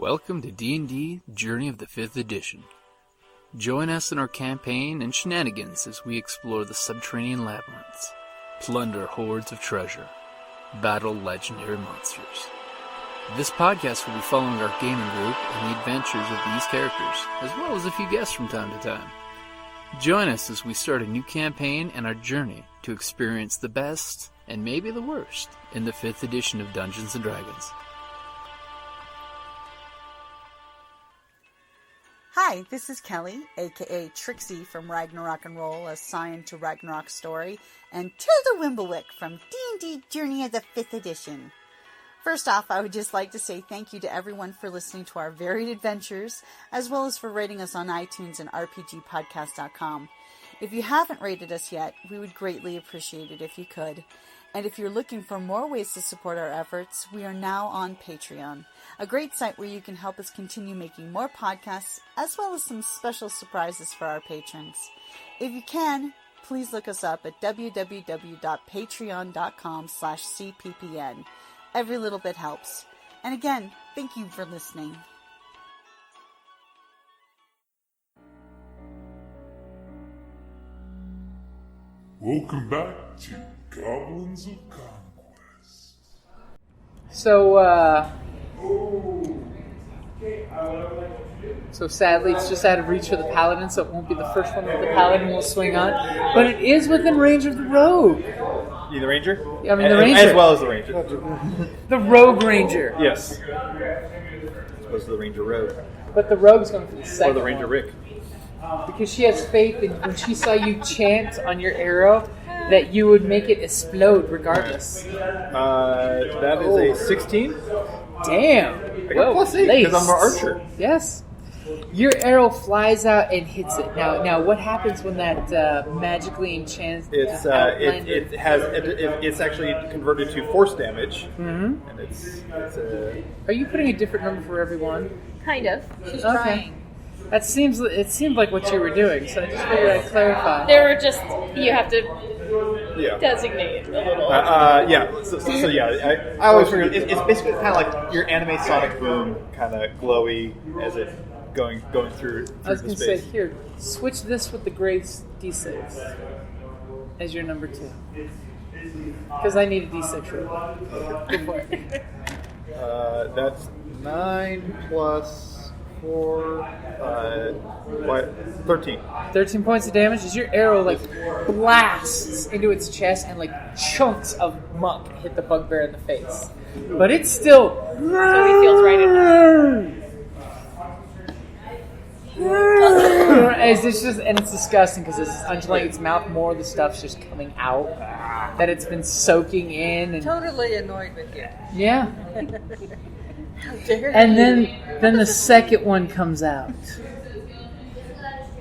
Welcome to D&D Journey of the 5th Edition. Join us in our campaign and shenanigans as we explore the subterranean labyrinths, plunder hordes of treasure, battle legendary monsters. This podcast will be following our gaming group and the adventures of these characters, as well as a few guests from time to time. Join us as we start a new campaign and our journey to experience the best, and maybe the worst, in the 5th edition of Dungeons & Dragons. Hi, this is Kelly, aka Trixie from Ragnarok and Roll, assigned to Ragnarok Story, and Tilda Wimblewick from D&D Journey of the 5th Edition. First off, I would just like to say thank you to everyone for listening to our varied adventures, as well as for rating us on iTunes and RPGpodcast.com. If you haven't rated us yet, we would greatly appreciate it if you could. And if you're looking for more ways to support our efforts, we are now on Patreon, a great site where you can help us continue making more podcasts, as well as some special surprises for our patrons. If you can, please look us up at www.patreon.com/cppn. Every little bit helps. And again, thank you for listening. Welcome back to Goblins of Conquest. So sadly, it's just out of reach for the paladin, so it won't be the first one that the paladin will swing on. But it is within range of the rogue. You the ranger? I mean, the ranger. As well as the ranger. The rogue ranger. Yes. As opposed to the ranger rogue. But the rogue's going for the second Or the ranger Rick. because she has faith in when she saw you chant on your arrow that you would make it explode regardless. That is a 16. Damn. I got plus 8 because I'm an archer. Yes. Your arrow flies out and hits it. Now, what happens when that magically enchants? It's actually converted to force damage, and it's Are you putting a different number for everyone? Kind of. She's Okay. trying. It seemed like what you were doing, so I just figured I'd clarify. There were just, you have to yeah. designate a little. Yeah. So yeah, I always figured it's basically kind of like your anime Sonic Boom, kind of glowy as it going through I was the going to say, space. here, switch this with the Grace D6 as your number 2. Because I need a D6 for it. Go for it. That's 9 plus 4, 13. 13 points of damage as your arrow blasts into its chest and chunks of muck hit the bugbear in the face. But it's still So he feels right enough. it's disgusting because it's undulating its mouth. More of the stuff's just coming out that it's been soaking in. And, Totally annoyed with you. yeah. How dare And then the second one comes out,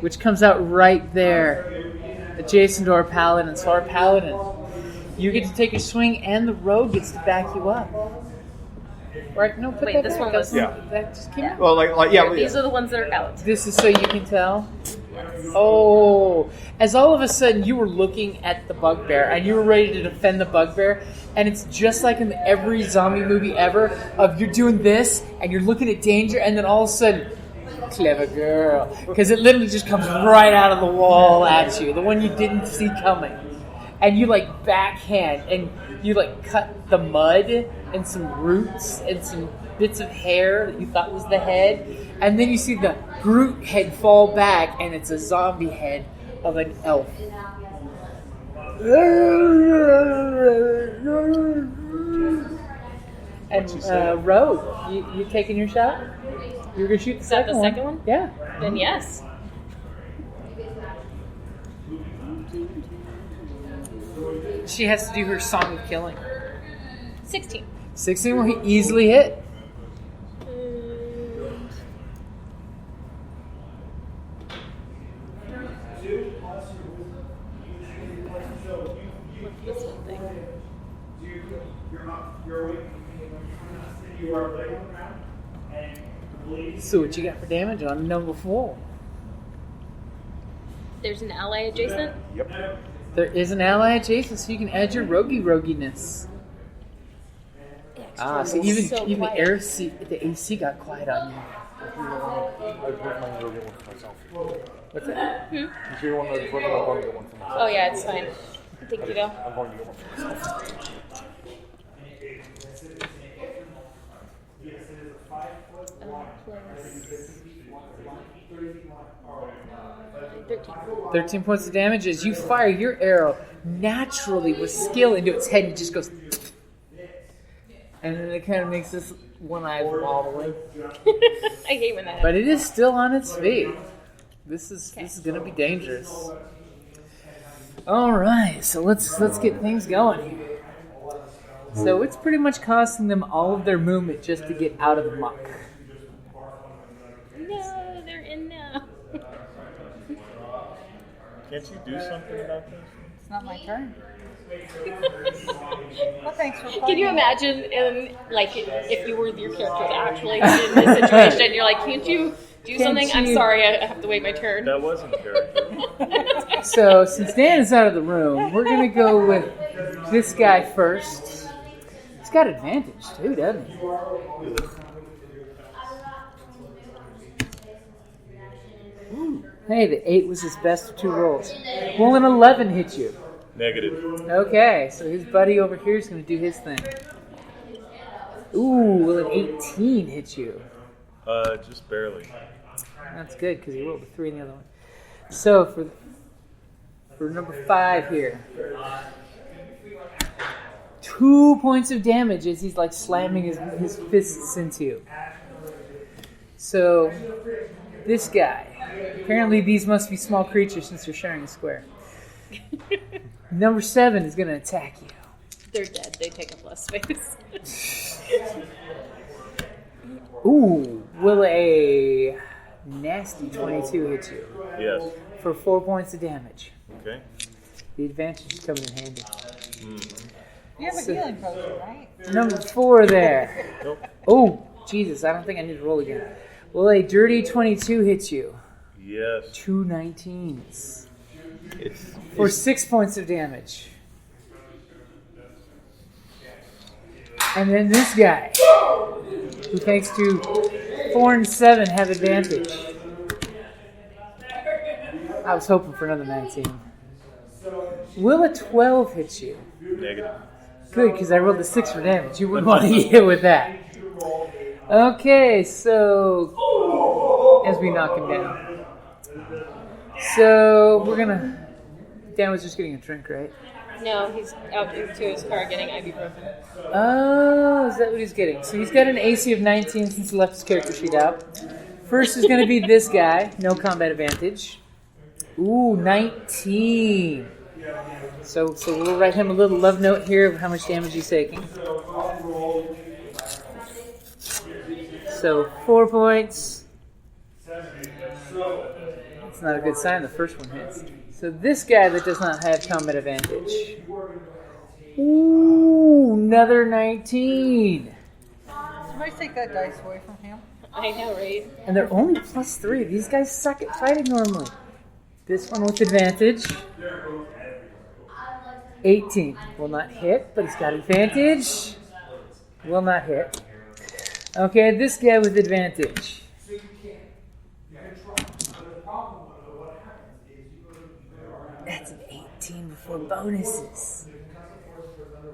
which comes out right there, adjacent to our paladin. So our paladin, you get to take a swing, and the rogue gets to back you up. Right? No, put Wait, that this back. one was- That just came out. Well, These are the ones that are out. This is so you can tell. Oh, as all of a sudden you were looking at the bugbear and you were ready to defend the bugbear, and it's just like in every zombie movie ever of you're doing this and you're looking at danger, and then all of a sudden, clever girl, because it literally just comes right out of the wall at you, the one you didn't see coming, and you backhand and you cut the mud and some roots and some bits of hair that you thought was the head, and then you see the Groot head fall back, and it's a zombie head of an elf. And Rogue, you taking your shot? You're gonna shoot the Is that second the one? second one? Yeah. Then yes. She has to do her song of killing. 16. 16 will easily hit. This one thing. So what you got for damage on number 4? There's an ally adjacent. Yep. There is an ally adjacent, so you can add your roguiness. So even So the quiet. the AC got quiet on you. I was working on go get one for myself. What's that? If you want to work, I'm going to get one for myself. Oh yeah, it's fine. Thank you, though. I'm going to get one for myself. 13. 13 points of damage as you fire your arrow naturally with skill into its head and it just goes. And then it kind of makes this one eye wobbling. I hate when that happens. But it is still on its feet. This is going to be dangerous. All right, so let's get things going here. So it's pretty much costing them all of their movement just to get out of the muck. No, they're in now. Can't you do something about this? It's not my turn. Well, thanks for playing. Can you imagine, like, if you were your character actually in this situation, you're like, can't you do something? I'm you- sorry, I have to wait my turn. That wasn't character. So since Dan is out of the room, we're going to go with this guy first. He's got advantage too, doesn't he? Hey, the 8 was his best of 2 rolls. Will an 11 hit you? Negative. Okay, so his buddy over here is going to do his thing. Ooh, will an 18 hit you? Just barely. That's good because he rolled a 3 in the other one. So for number 5 here, 2 points of damage as he's like slamming his fists into you. So this guy, apparently these must be small creatures since they're sharing a square. Number 7 is going to attack you. They're dead. They take up less space. Ooh, will a nasty 22 hit you Yes. for 4 points of damage. Okay. The advantage is coming in handy. You have a healing potion, right? Number 4 there. Nope. Oh, Jesus, I don't think I need to roll again. Will a dirty 22 hit you? Yes. 2 19s It's, for 6 points of damage. And then this guy, who thanks to 4 and 7 have advantage. I was hoping for another 19. Will a 12 hit you? negative. Good, because I rolled a 6 for damage. You wouldn't want to get hit with that. Okay, so as we knock him down. So we're gonna. Dan was just getting a drink, right? No, he's out to his car getting ibuprofen. Oh, is that what he's getting? So he's got an AC of 19 since he left his character sheet out. First is going to be this guy, no combat advantage. Ooh, 19. So we'll write him a little love note here of how much damage he's taking. So 4 points. It's not a good sign. The first one hits. So this guy that does not have combat advantage. Ooh, another 19. Somebody take that dice away from him. I know, right? And they're only +3. These guys suck at fighting normally. This one with advantage. 18. Will not hit, but he's got advantage. Will not hit. Okay, this guy with advantage. That's an 18 before bonuses.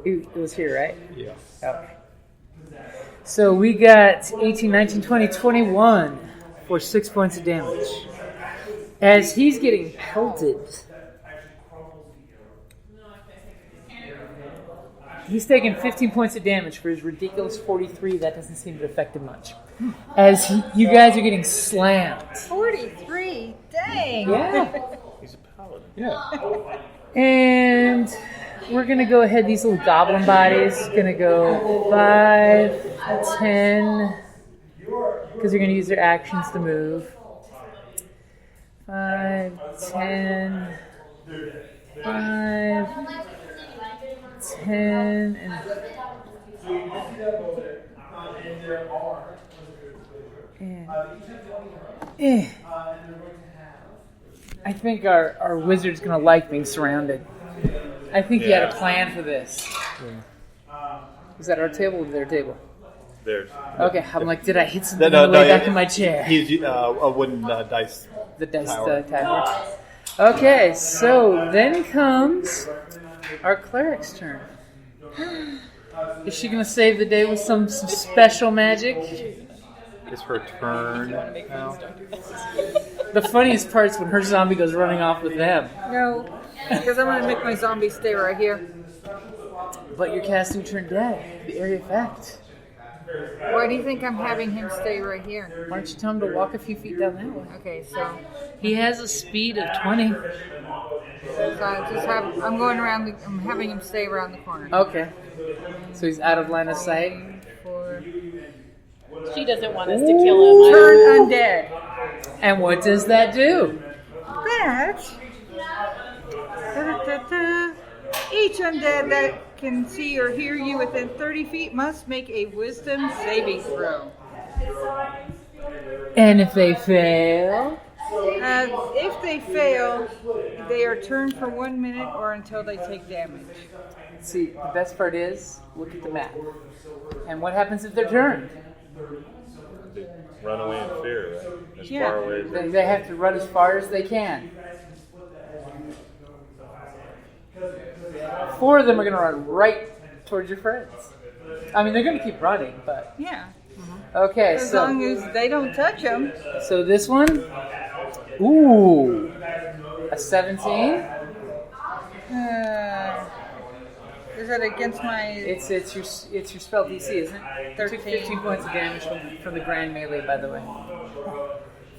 It was here, right? Yeah. Okay. So we got 18, 19, 20, 21 for 6 points of damage. As he's getting pelted, he's taking 15 points of damage for his ridiculous 43. That doesn't seem to affect him much. As you guys are getting slammed. 43? Dang! Yeah. He's a paladin. Yeah. And we're going to go ahead, these little goblin bodies, going to go 5, 10, because they're going to use their actions to move. 5, 10, 5, 10, and... I think our wizard's gonna like being surrounded. I think he had a plan for this. Was that our table or their table? There's Okay, I'm like, did I hit something on the way back in my chair? He's a wooden dice. The dice tower. tower. Okay, so then comes our cleric's turn. Is she going to save the day with some special magic? It's her turn now. The funniest part is when her zombie goes running off with them. No, because I'm going to make my zombie stay right here. But you're casting Turn Dead, the area effect. Why do you think I'm having him stay right here? Why don't you tell him to walk a few feet down that way? Okay, so He has a speed of 20. I'm going around. I'm having him stay around the corner. Okay. So he's out of line of sight. She doesn't want us to kill him. Turn undead. And what does that do? That. Each undead that can see or hear you within 30 feet must make a wisdom saving throw. And if they fail? If they fail, they are turned for 1 minute or until they take damage. See, the best part is, look at the map. And what happens if they're turned? They run away in fear, right? As Yeah. far away as They have to run as far as they can. 4 of them are going to run right towards your friends. I mean, they're going to keep running, but... Yeah. Okay, As long as they don't touch them. So this one... Ooh! A 17? Is that against my... It's your spell DC, isn't it? 13. 15 points of damage from the grand melee, by the way.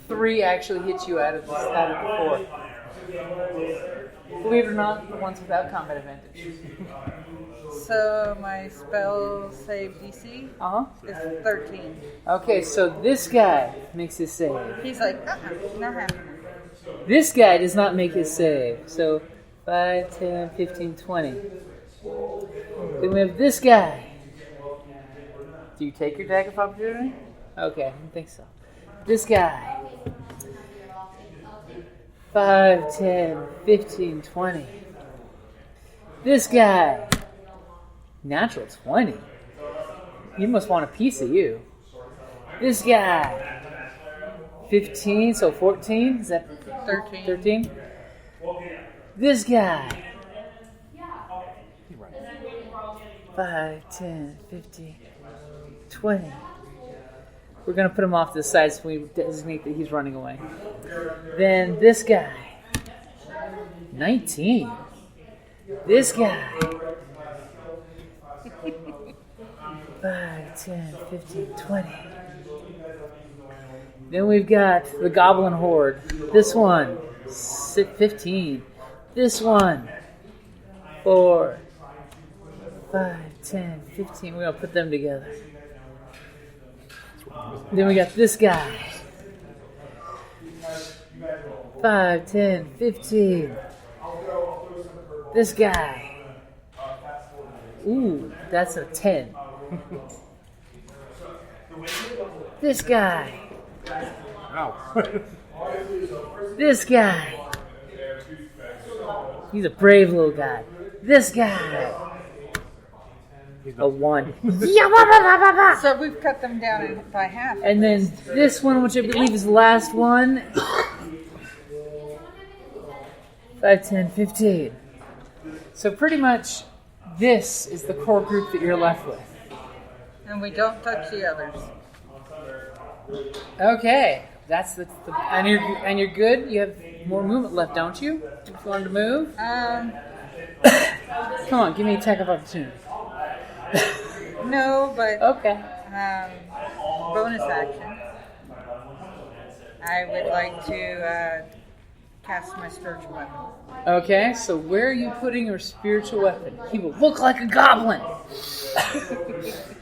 3 actually hit you out of the 4. Believe it or not, the ones without combat advantage. So my spell save DC is 13. Okay, so this guy makes his save. He's like, not happening. This guy does not make his save. So 5, 10, 15, 20. Then we have this guy. Do you take your attack of opportunity? Okay, I don't think so. This guy. 5, 10, 15, 20. This guy. Natural 20. He must want a piece of you. This guy. 15, so 14. Is that 13? 13? This guy. 5, 10, 15, 20. We're going to put him off to the side so we designate that he's running away. Then this guy. 19. This guy. 5, 10, 15, 20. Then we've got the Goblin Horde. This one. 15. This one. 4. 5, 10, 15. We're going to put them together. Then we got this guy. 5, 10, 15. This guy. Ooh, that's a 10. This guy. This guy. He's a brave little guy. This guy. A 1. So we've cut them down by half. And then this one, which I believe is the last one. 5, 10, 15. So pretty much this is the core group that you're left with. And we don't touch the others. Okay. That's the and you're good? You have more movement left, don't you? If you wanted to move? Come on, give me an attack of opportunity. No, but Okay. bonus action. I would like to cast my spiritual weapon. Okay, so where are you putting your spiritual weapon? He will look like a goblin.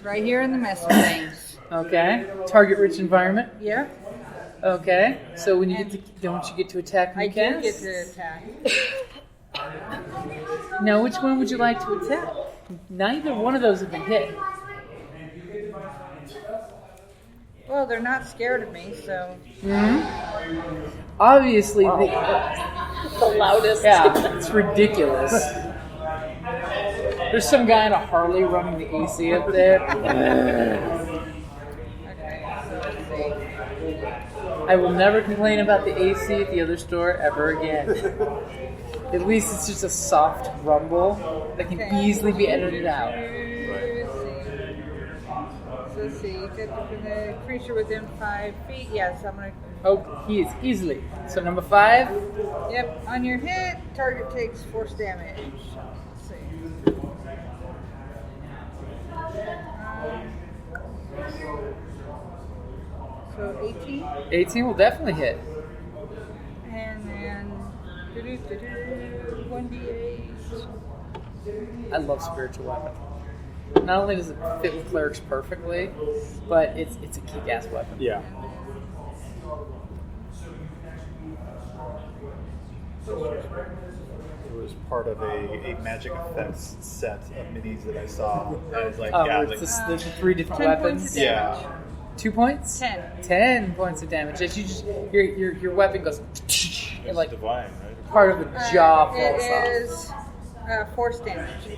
Right here in the mess of things. Okay. Target-rich environment. Yeah, Okay. So when you get to, don't you get to attack when I you do cast? get to attack. Now, which one would you like to attack? Neither one of those have been hit. Well, they're not scared of me, so... Obviously, The loudest. yeah, it's ridiculous. There's some guy on a Harley running the AC up there. I will never complain about the AC at the other store ever again. At least it's just a soft rumble that can easily be edited out. So let's see. You get the creature within 5 feet. Yes, I'm going to... Oh, he is easily. So number 5. Yep. On your hit, target takes force damage. Let's see. So 18. 18 will definitely hit. And then 1d8. I love spiritual weapon. Not only does it fit with clerics perfectly, but it's a kick-ass weapon. Yeah. It was part of a magic effects set of minis that I saw. I was like, there's 3 different 10 weapons. points of damage. yeah. 2 points? 10. 10 points of damage. As you just your weapon goes and like Divine, right? part of the jaw falls It off. is force damage.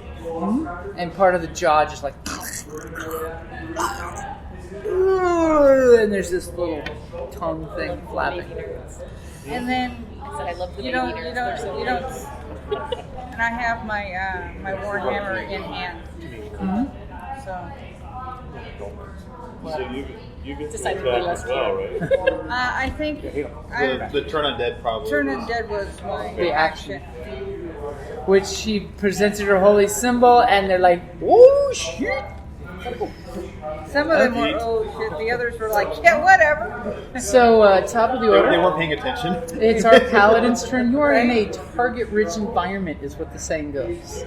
And part of the jaw just like and there's this little tongue thing flapping. And then I said I love the you baby don't, eaters. They're so cute. and I have my my warhammer in hand. So So you get to Decided to be attack less as well, right? I think The turn undead probably. turn undead was my The action. Which she presented her holy symbol and they're like, oh shit. Some of them were oh shit. The others were like yeah whatever. So top of the They order. weren't paying attention. It's our paladin's turn. You are in a target-rich environment, is what the saying goes.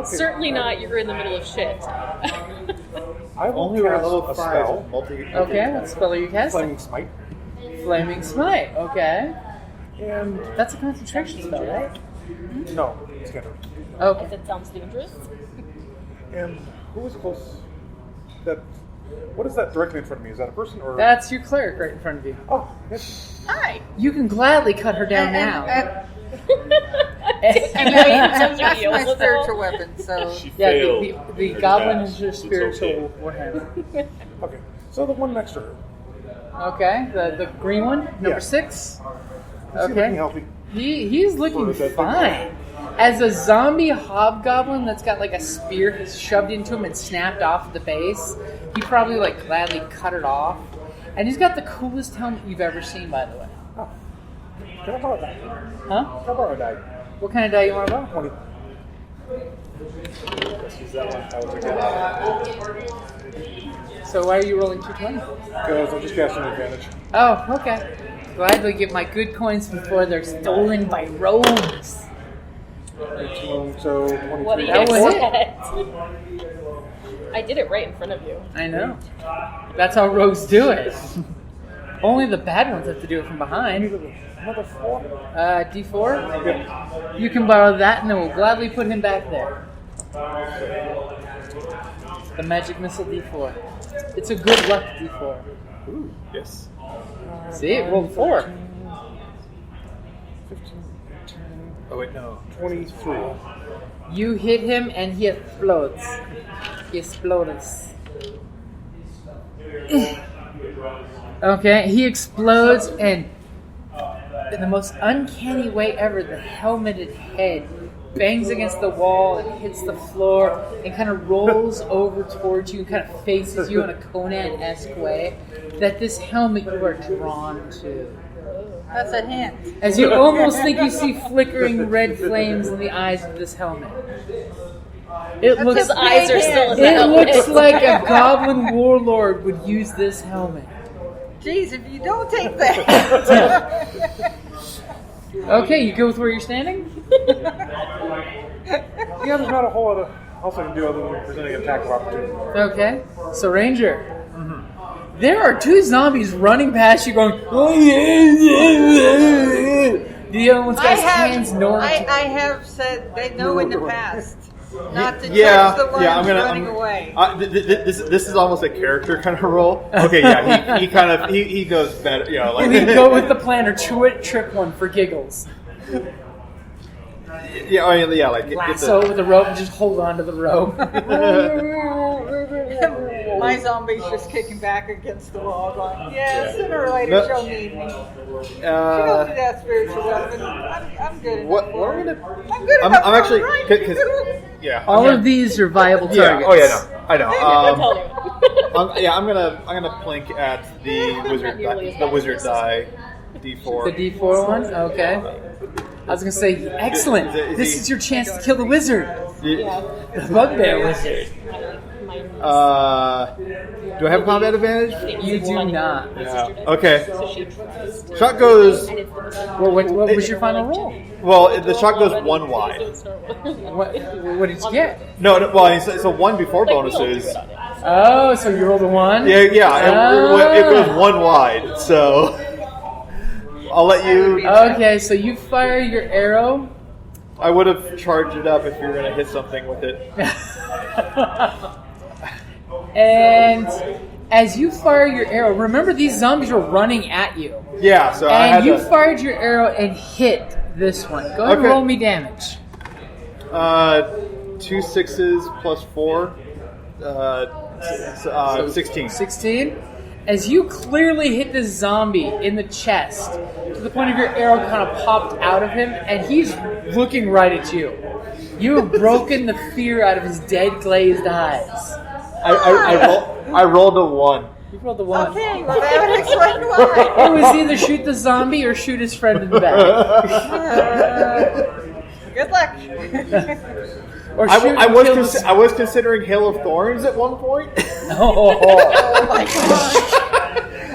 Certainly not. You're in the middle of shit. I will Only around cast level a 5. spell. Okay, what spell are you casting? Flaming Smite. Flaming Smite. Okay, And that's a concentration spell, right? no, it's gonna. Okay. That sounds dangerous. And who was close? That. What is that directly in front of me? Is that a person or? That's your cleric right in front of you. Oh, yes. Hi. You can gladly cut her down now. And that's my spiritual weapon. So She Yeah, failed. the her goblin attack. is your It's spiritual okay. warhammer. Okay, so the one next to her. Okay, the green one, number Yeah. 6. Is he looking Okay, healthy? he's looking Or is that fine. As a zombie hobgoblin that's got like a spear shoved into him and snapped off at the base, he probably like gladly cut it off. And he's got the coolest helmet you've ever seen, by the way. Can I borrow a die? Huh? Can I borrow a die? What kind of die you want to borrow? 20. Let's use that one. That was a good. So why are you rolling 220? Because I'm just casting an advantage. Oh, okay. Gladly get my good coins before they're stolen by rogues. 18, so 23. What do you That was it. expect? I did it right in front of you. I know. That's how rogues do it. Only the bad ones have to do it from behind. Another 4? D4? Yeah. You can borrow that and then we'll gladly put him back there. The magic missile D4. It's a good luck D4. Ooh, yes. See, it rolled 4. 15, 18, Oh wait, no. 23. You hit him and he explodes. He explodes. Okay, he explodes and in the most uncanny way ever, the helmeted head bangs against the wall and hits the floor and kind of rolls over towards you and kind of faces you in a Conan-esque way that this helmet you are drawn to. that's a hint. As you almost think you see flickering red flames in the eyes of this helmet. It looks, His eyes are still in the it helmet. looks like a goblin warlord would use this helmet. Jeez, if you don't take that. Okay, you go with where you're standing? Yeah, there's not a whole lot else I can do other than presenting an attack of opportunity. Okay, so Ranger. There are 2 zombies running past you going, oh yeah. The other one's got his hands north. I have said they know in the past not to Yeah, touch the ones yeah. running away. This is almost a character kind of role. Okay, yeah. He kind of he goes better. You know, like We go with the plan or trick one for giggles. Yeah, I mean, yeah, like lasso with a rope and just hold on to the rope. My zombie's just kicking back against the wall, going, "Yeah, sooner or later she'll need me. She knows that spiritual weapon. I'm good. What I'm gonna? I'm I'm actually right. because yeah. All of these are viable targets. Yeah. Oh yeah, I know. I'm telling you. I'm gonna plink at the wizard die, D4. The D4 one? Okay. I was going to say, excellent. This is your chance to kill the wizard. Yeah. The bugbear wizard. Do I have combat advantage? You do not. Yeah. Okay. Shot goes. Well, what was your final roll? Well, the shot goes one wide. What did you get? No, well, it's a one before bonuses. Oh, so you rolled a 1? Yeah. It goes one wide, so I'll let you. Okay, so you fire your arrow. I would have charged it up if you were going to hit something with it. And as you fire your arrow, remember these zombies were running at you. Yeah, so I had you to... fired your arrow and hit this one. Go ahead and roll me damage. 2 6s plus 4. 16. 16. As you clearly hit this zombie in the chest, to the point of your arrow kind of popped out of him, and he's looking right at you. You have broken the fear out of his dead, glazed eyes. I rolled a 1. You rolled the 1. Okay, well, that would explain why. It was either shoot the zombie or shoot his friend in the back. Good luck. Or I was considering Hail of Thorns at one point. Oh my gosh.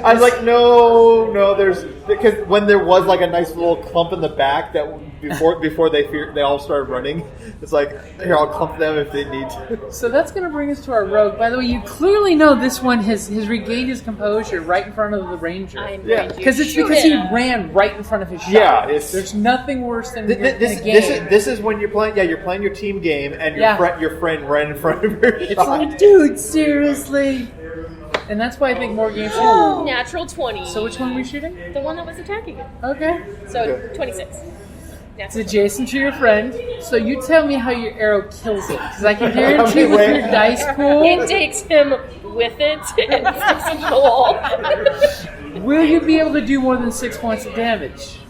I was like, no, there's because when there was like a nice little clump in the back that before they all started running, it's like here I'll clump them if they need to. So that's going to bring us to our rogue. By the way, you clearly know this one has regained his composure right in front of the ranger. Because it's because he ran right in front of his shot. Yeah, there's nothing worse than in a game. This is when you're playing. Yeah, you're playing your team game, and your friend ran in front of your shot. It's like, dude, seriously. And that's why I think more games should. Natural 20. So which one are we shooting? The one that was attacking it. Okay. So 26. It's adjacent to your friend. So you tell me how your arrow kills it. Because I can guarantee with your dice pool. It takes him with it and sticks him to the wall. Will you be able to do more than 6 points of damage?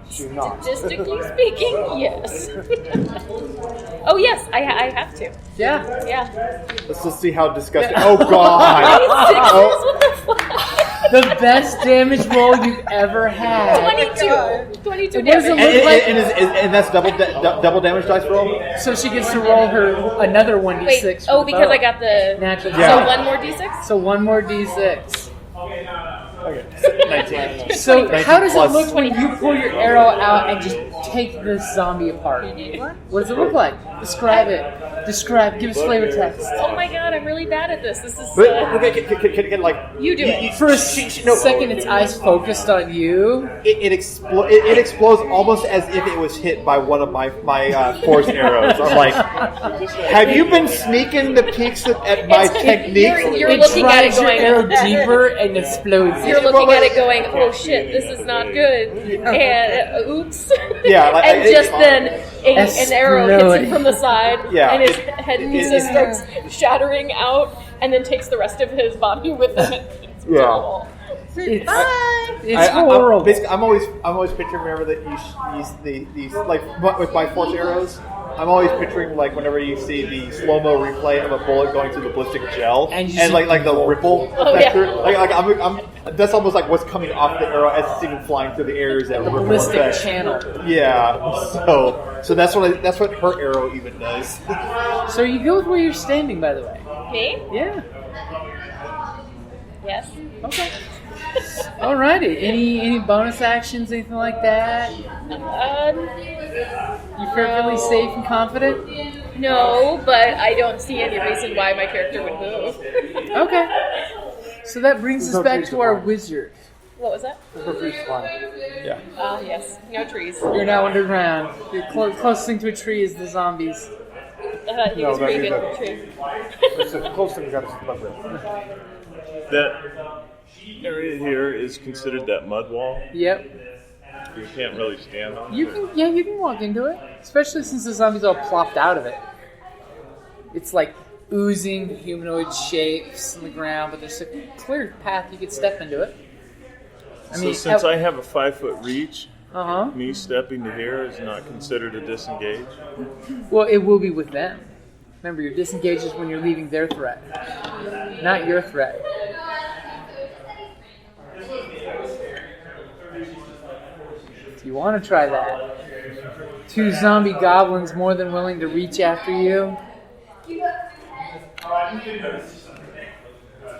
Statistically speaking, yes. Oh yes, I have to. Yeah. Yeah. Let's just see how disgusting. Oh god. What the fuck? The best damage roll you've ever had. 22 What does it damage. look like? And that's double damage dice roll. So she gets to roll her another 1d6. Wait, because I got the natural. So one more d6. So one more d6. Okay. 19. So 19 how does plus. it look when you pull your arrow out and just take this zombie apart? What does it look like? Describe it. Give us flavor text. Oh my god, I'm really bad at this. This is. Can like you do it. For a second, its eyes focused on you. It explodes almost as if it was hit by one of my force arrows. I'm like, have you been sneaking the peeks at my techniques? You're looking at it going. Your arrow deeper and explodes. You're looking at it going, oh shit, this is not good, and oops. Yeah, like, and just then an arrow hits him from the side, and his head just starts shattering out, and then takes the rest of his body with him. It's horrible. I'm always picturing whenever that you use these like with my force arrows. I'm always picturing like whenever you see the slow-mo replay of a bullet going through the ballistic gel and like the ripple effect through. Like I'm that's almost like what's coming off the arrow as it's even flying through the air is that ripple ballistic effect. channel. Yeah. So that's what her arrow even does. So you go with where you're standing, by the way. Me? Yeah. Yes. Okay. Alrighty. Any bonus actions, anything like that? You fairly safe and confident? No, but I don't see any reason why my character would move. Okay. So that brings us back to our wizard. What was that? Yeah. Yes. No trees. You're now underground. The closest thing to a tree is the zombies. He was pretty good with the tree. It's the closest thing we got to the bugbear. That area here is considered that mud wall. Yep. You can't really stand on it. You can walk into it, especially since the zombies all plopped out of it. It's like oozing humanoid shapes in the ground, but there's a clear path you could step into it. Since I have a 5-foot reach, me stepping to here is not considered a disengage? Well, it will be with them. Remember, your disengage is when you're leaving their threat, not your threat. Do you want to try that? 2 zombie goblins more than willing to reach after you?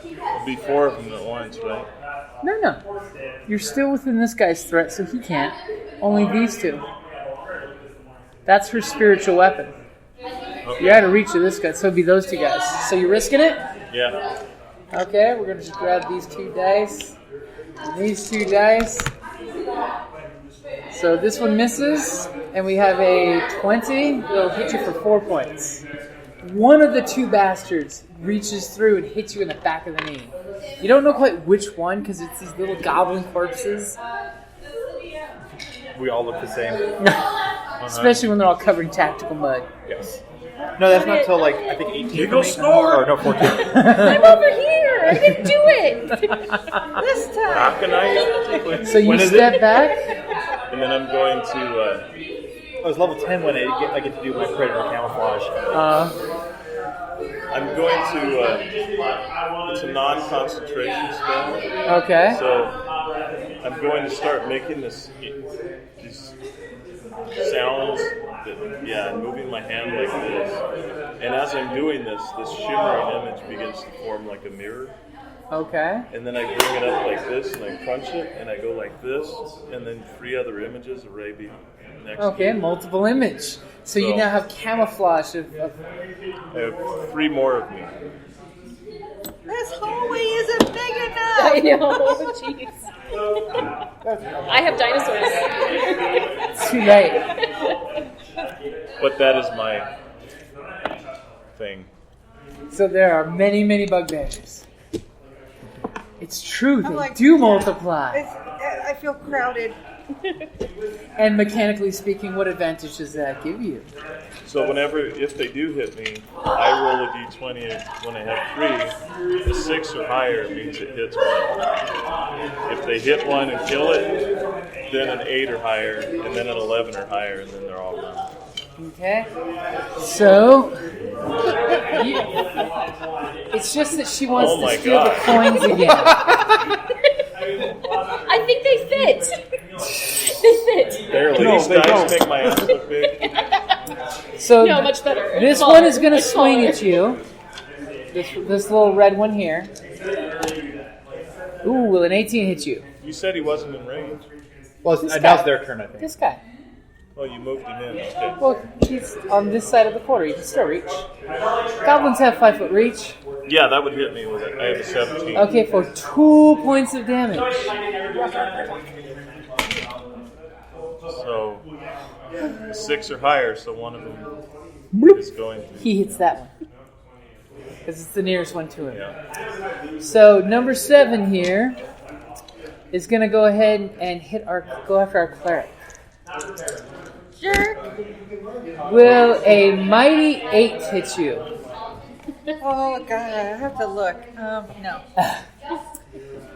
It'll be 4 of them at once, right? No. You're still within this guy's threat, so he can't. Only these 2. That's her spiritual weapon. Okay. You had to reach to this guy, so it'd be those 2 guys. So you risking it? Yeah. Okay, we're going to just grab these 2 dice. And these 2 dice. So this one misses, and we have a 20. It'll hit you for 4 points. One of the 2 bastards reaches through and hits you in the back of the knee. You don't know quite which one, because it's these little goblin corpses. We all look the same. Especially when they're all covered in tactical mud. Yes. No, that's not until, I think 18. You go snore! Or no, 14. I'm over here! I didn't do it! This time! How can I? So you step back? And then I'm going to... I was level 10 when I get to do my predator camouflage. I'm going to... it's a non-concentration spell. Okay. So I'm going to start making these sounds. And moving my hand like this. And as I'm doing this shimmering image begins to form like a mirror. Okay. And then I bring it up like this, and I crunch it, and I go like this, and then 3 other images array next to it. Multiple image. So you now have camouflage of... I have 3 more of me. This hallway isn't big enough! I know, jeez. I have dinosaurs. It's too late. But that is my thing. So there are many, many bugbears. It's true, they do multiply. I feel crowded. And mechanically speaking, what advantage does that give you? So if they do hit me, I roll a d20 when I have 3. A 6 or higher means it hits 1. If they hit 1 and kill it, then an 8 or higher, and then an 11 or higher, and then they're all gone. Okay. So, it's just that she wants to steal the coins again. I think they fit. They fit. Barely. These dice make my ass look big. So no, much better. This one is going to swing at you. This little red one here. Ooh, will an 18 hit you? You said he wasn't in range. Well, now's their turn, I think. This guy. Oh, you moved him in. Okay. Well, he's on this side of the quarter. You can still reach. Goblins have 5-foot reach. Yeah, that would hit me with it. I have a 17. Okay, for 2 points of damage. So, a 6 or higher, so one of them is going to... He hits that one. Because it's the nearest one to him. Yeah. So, number 7 here is going to go ahead and go after our cleric. Jerk! Will a mighty 8 hit you? Oh, God, I have to look. No.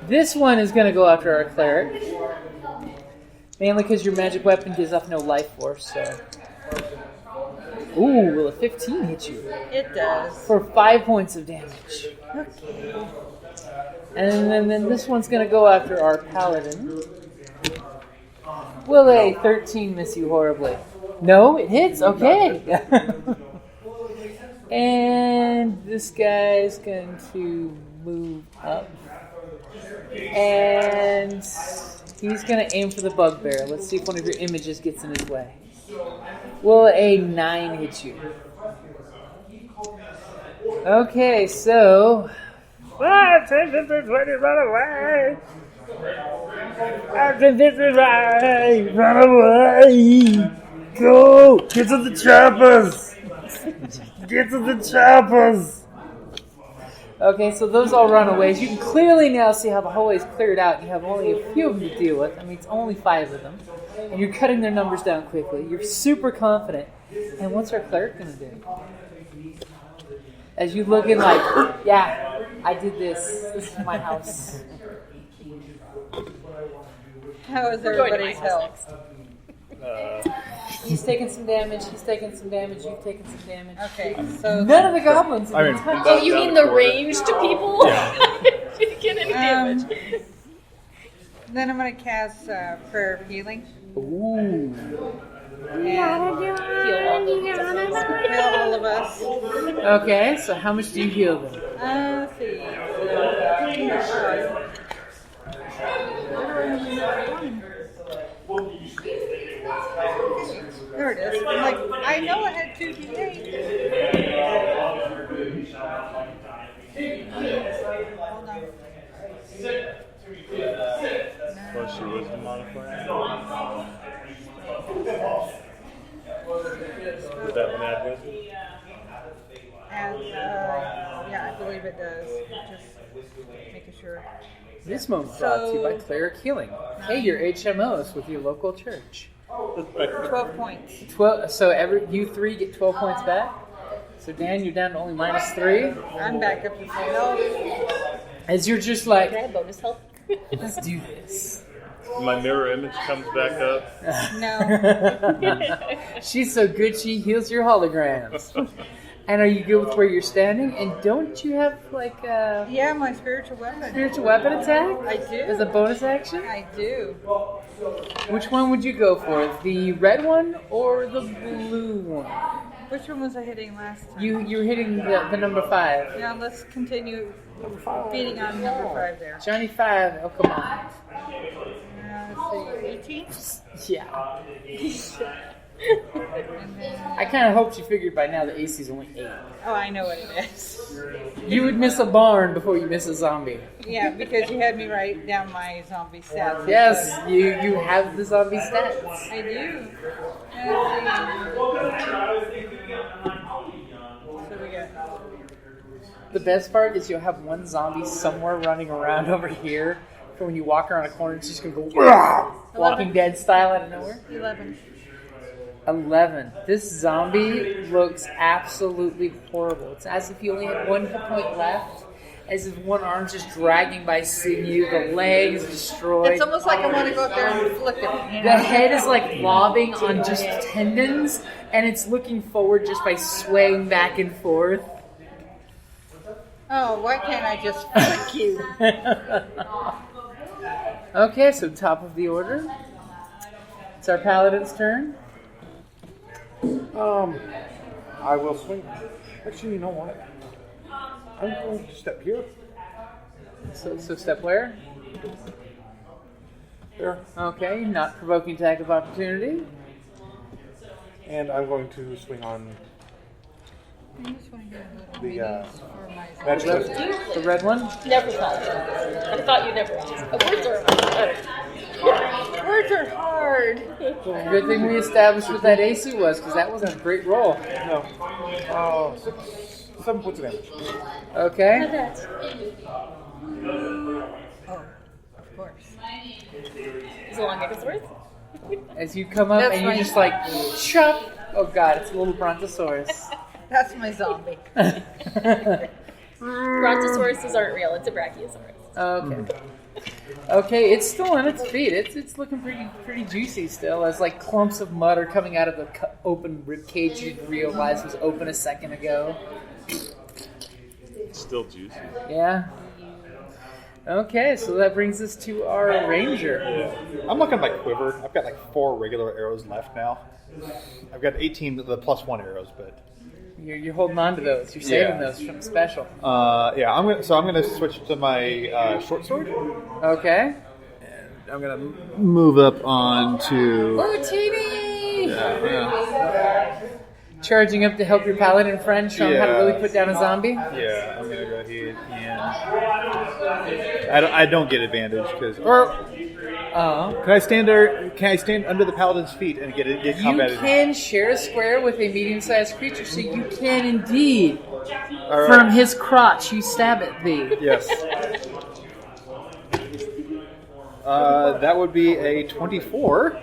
This one is going to go after our cleric. Mainly because your magic weapon gives off no life force, so... Ooh, will a 15 hit you? It does. For 5 points of damage. Okay. And then this one's going to go after our paladin. Will a 13 miss you horribly? No, it hits. Okay. And this guy's going to move up. And he's going to aim for the bugbear. Let's see if one of your images gets in his way. Will a 9 hit you? Okay, so... 5, 10, 15, 20, run away! 5, 10, 15, run away! Go! Get to the choppers! Get to the choppers! Okay, so those all runaways. You can clearly now see how the hallway is cleared out. You have only a few of them to deal with. I mean, it's only 5 of them. and you're cutting their numbers down quickly. You're super confident. And what's our cleric going to do? As you look in like, yeah, I did this. This is my house. How is everybody's health? He's taking some damage. He's taking some damage. You've taken some damage. Okay, so none of the goblins. Oh, you mean the ranged people? Didn't get any damage. Then I'm going to cast Prayer of Healing. Ooh. And heal all of us. Okay, so how much do you heal them? Let's see. There it is. I'm like, I know I had 2d8. Hold on. Plus your wisdom modifier. Would that one add wisdom? And, yeah, I believe it does. Just making sure. This moment brought to you by Cleric Healing. Pay your HMOs with your local church. 12 points. 12. So you three get 12 points back. So Dan, you're down to only -3. I'm back up to full health. As you're just like, Can I have bonus health? let's do this. My mirror image comes back up. No. She's so good she heals your holograms. And are you good with where you're standing? And don't you have like a Yeah, my spiritual weapon. spiritual weapon attack? I do. As a bonus action? I do. Which one would you go for? The red one or the blue one? Which one was I hitting last time? You're hitting the number 5. Now let's continue beating on number 5 there. Johnny 5. Oh, come on. Let's see, 18? Yeah. And then, I kind of hoped you figured by now the AC is only 8. oh, I know what it is. You would miss a barn before you miss a zombie. Yeah, because you had me write down my zombie stats. Yes, you have the zombie stats. I do. So we got. The best part is you'll have one zombie somewhere running around over here. For when you walk around a corner, it's just going to go Walking Dead style out of nowhere. 11. This zombie looks absolutely horrible. It's as if you only had 1 hit point left. As if one arm's just dragging by sinew. The leg is destroyed. It's almost like I want to go up there and flick it. You know? The head is like lobbing on just tendons. And it's looking forward just by swaying back and forth. Oh, why can't I just flick you? Okay, so top of the order. It's our paladin's turn. I will swing. Actually, you know what? I'm going to step here. So step where? There. Okay, not provoking attack of opportunity. And I'm going to swing on I just want to get a little the minis for my magic zombie. list. The red one? Never thought. I thought you never asked. Words are hard. Good thing we established what that AC was, because that wasn't a great roll. No. Oh, 7 points of damage. Okay. Oh, of course. Is it Longosaurus? As you come up That's and you my- just like, chop! Oh god, it's a little brontosaurus. That's my zombie. Brontosauruses aren't real. It's a brachiosaurus. Okay. Okay, it's still on its feet. It's looking pretty juicy still. As like clumps of mud are coming out of the open rib cage you didn't realize was open a second ago. It's still juicy. Yeah. Okay, so that brings us to our ranger. I'm looking at my quiver. I've got like 4 regular arrows left now. I've got 18 of the +1 arrows, but You're holding on to those. You're saving those from the special. yeah. I'm gonna switch to my short sword. Okay. And I'm gonna move up onto. Martini! Yeah. Charging up to help your paladin friend show him how to really put down a zombie. Yeah, I'm gonna go ahead and I don't get advantage because can I stand there? Can I stand under the paladin's feet and get You combat advantage? can share a square with a medium-sized creature, so you can indeed. All right. From his crotch, you stab at thee. Yes. That would be a 24.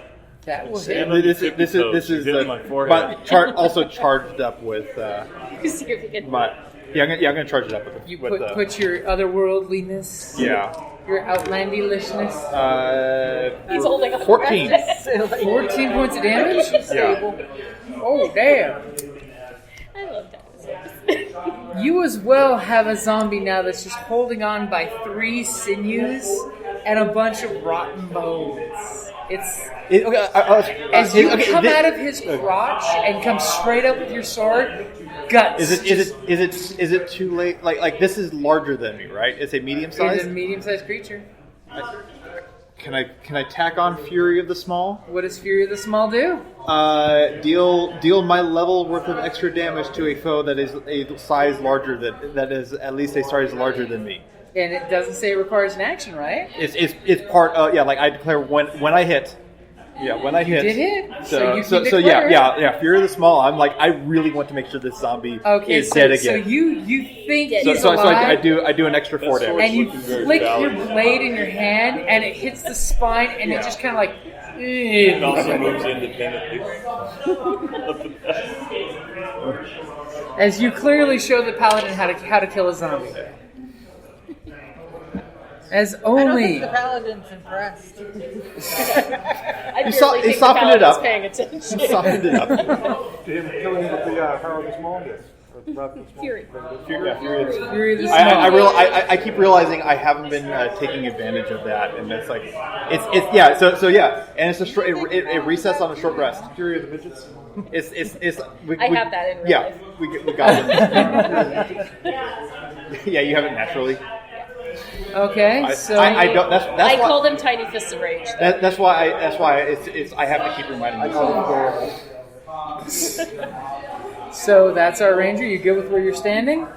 That was it. This is also charged up with my. Yeah, I'm gonna charge it up with. You put your otherworldliness. Yeah. Your outlandishness. He's holding up 14. 14 points of damage. Yeah. Oh damn. I love dinosaurs. You as well have a zombie now that's just holding on by 3 sinews and a bunch of rotten bones. As you come out of his crotch and come straight up with your sword, guts. Is it too late? Like this is larger than me, right? It's a medium size. It's a medium-sized creature. Can I tack on Fury of the Small? What does Fury of the Small do? Deal my level worth of extra damage to a foe that is a size larger that is at least a size larger than me. And it doesn't say it requires an action, right? It's part of like I declare when I hit. Yeah, when I hit. You did hit. So you can declare. yeah. Fury of the Small. I'm like I really want to make sure this zombie is dead again. So you think he's so alive. I do an extra 4 damage. And you flick your blade in your hand, and it hits the spine, and it just kind of like. It also moves independently. As you clearly show the paladin how to kill a zombie. As only. I don't think the paladin's impressed. He softened it up. Paying attention. He softened it up. Him killing with the Harrow of the Small did. Fury. Fury of the Small. I keep realizing I haven't been taking advantage of that, and it's like it's and it's a short. It resets on a short rest. Fury of the Midgets. I have that in real life. We got it. Yeah, you have it naturally. Okay, so I don't. That's I why, call them tiny fists of rage. that's why it's I have to keep reminding myself. So that's our ranger. You good with where you're standing? 10,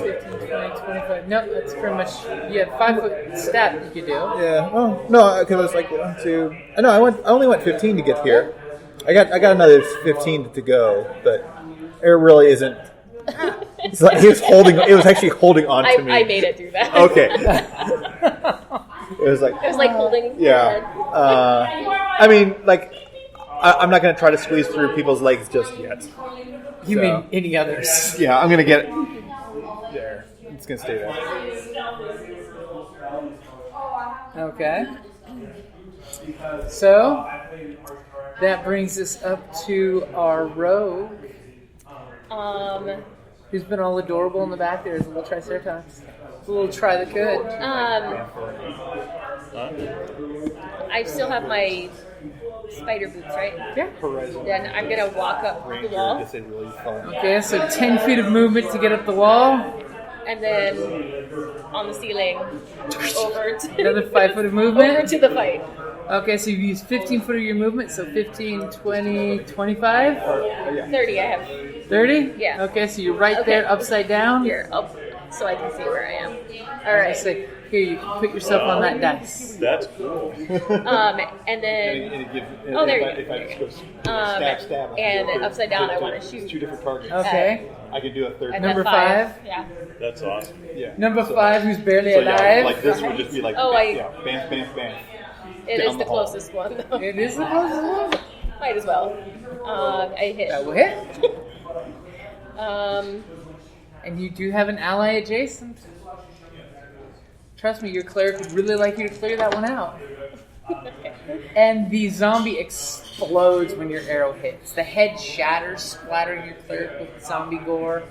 15, 20, 25. No, that's pretty much. You have 5 foot stab you could do. Yeah. Oh no, because it's like 1, 2. I only went 15 to get here. I got another 15 to go, but it really isn't. It's like he was holding. It was actually holding on to me. I made it through that. Okay. It was like holding. Yeah. I mean, like, I'm not going to try to squeeze through people's legs just yet. You mean any others? Yeah, I'm going to get it there. It's going to stay there. Okay. So that brings us up to our rogue. Who's been all adorable in the back there is a little Triceratops. A little try the could. I still have my spider boots, right? Yeah. Then I'm going to walk up the wall. Okay, so 10 feet of movement to get up the wall. And then on the ceiling, over to... Another 5 foot of movement? Over to the fight. Okay, so you've used 15 foot of your movement, so 15, 20, 25? 30 I have. 30? Yeah. Okay, so you're right there, upside down? Here, up, so I can see where I am. All right. Say, here, you can put yourself on that dice. That's cool. And then... Oh, there you go. Stab. And then upside down, I want to shoot. 2 different targets. Okay. I can do a third. Number 5? Yeah. That's awesome. Yeah. Number 5, who's barely So alive? yeah, like this would just be like, Oh, bam, bam, bam. It is the closest one, though. It is the closest one? Might as well. I hit. That will hit. And you do have an ally adjacent. Trust me, your cleric would really like you to clear that one out. And the zombie explodes when your arrow hits. The head shatters, splattering your cleric with zombie gore.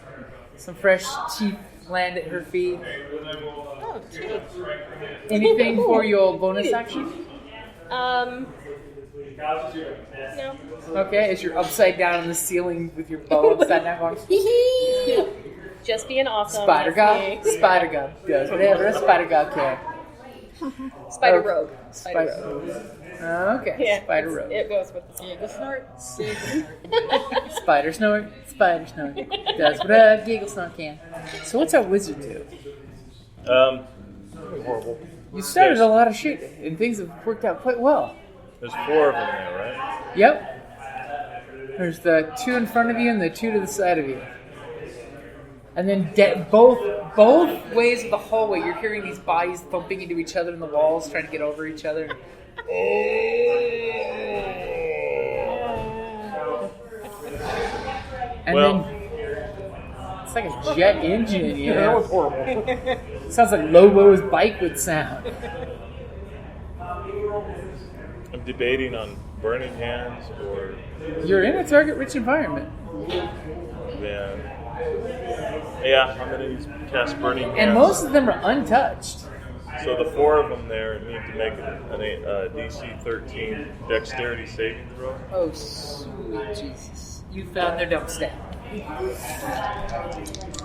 Some fresh teeth land at her feet. Oh, geez. Anything for your bonus action? No. Okay, as you're upside down on the ceiling with your bow upside down going, Just being awesome. Spider God does whatever a Spider God can. Spider Rogue. Okay, Yeah, Spider Rogue. It goes with the Giggle snort. Spider snort. Does what a giggle snort can. So what's our wizard do? Horrible. You started a lot of shit, and things have worked out quite well. There's 4 of them there, right? Yep. There's the 2 in front of you and the 2 to the side of you. And then both ways of the hallway, you're hearing these bodies thumping into each other in the walls, trying to get over each other. And then it's like a jet engine, you know? That was horrible. Sounds like Lobo's bike would sound. I'm debating on burning hands or... You're in a target-rich environment. Yeah, I'm going to cast burning hands. And most of them are untouched. So the 4 of them there need to make a DC 13 dexterity saving throw. Oh, sweet Jesus. You found their dump stat.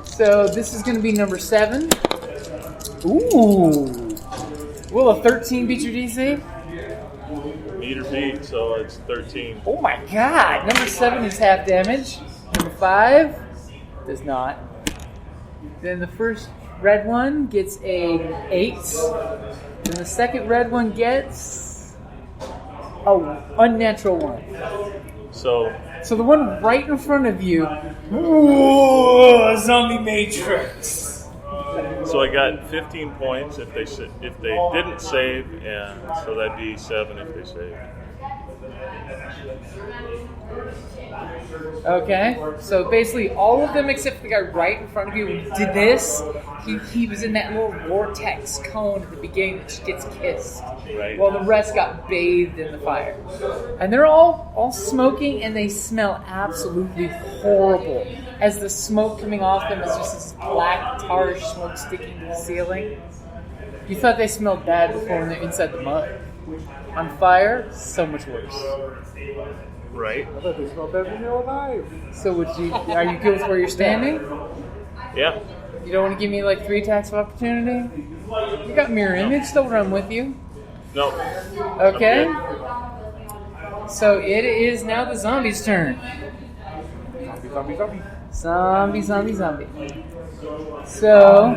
So this is going to be number 7. Ooh. Will a 13 beat your DC? Meet or beat, so it's 13. Oh my god. Number 7 is half damage. Number 5 does not. Then the first red one gets a 8. Then the second red one gets a unnatural 1. So the one right in front of you, ooh, zombie matrix. So I got 15 points if they didn't save, and so that'd be 7 if they saved. Okay, so basically all of them except for the guy right in front of you did this. He was in that little vortex cone at the beginning that gets kissed. Right. While the rest got bathed in the fire. And they're all smoking and they smell absolutely horrible. As the smoke coming off them is just this black tar smoke sticking to the ceiling. You thought they smelled bad before when they're inside the mud. On fire, so much worse. Right. I thought they smelled better when they were alive. So are you good with where you're standing? Yeah. You don't want to give me like 3 attacks of opportunity? You got mirror image, still run with you. No. Okay. So it is now the zombie's turn. Zombie. So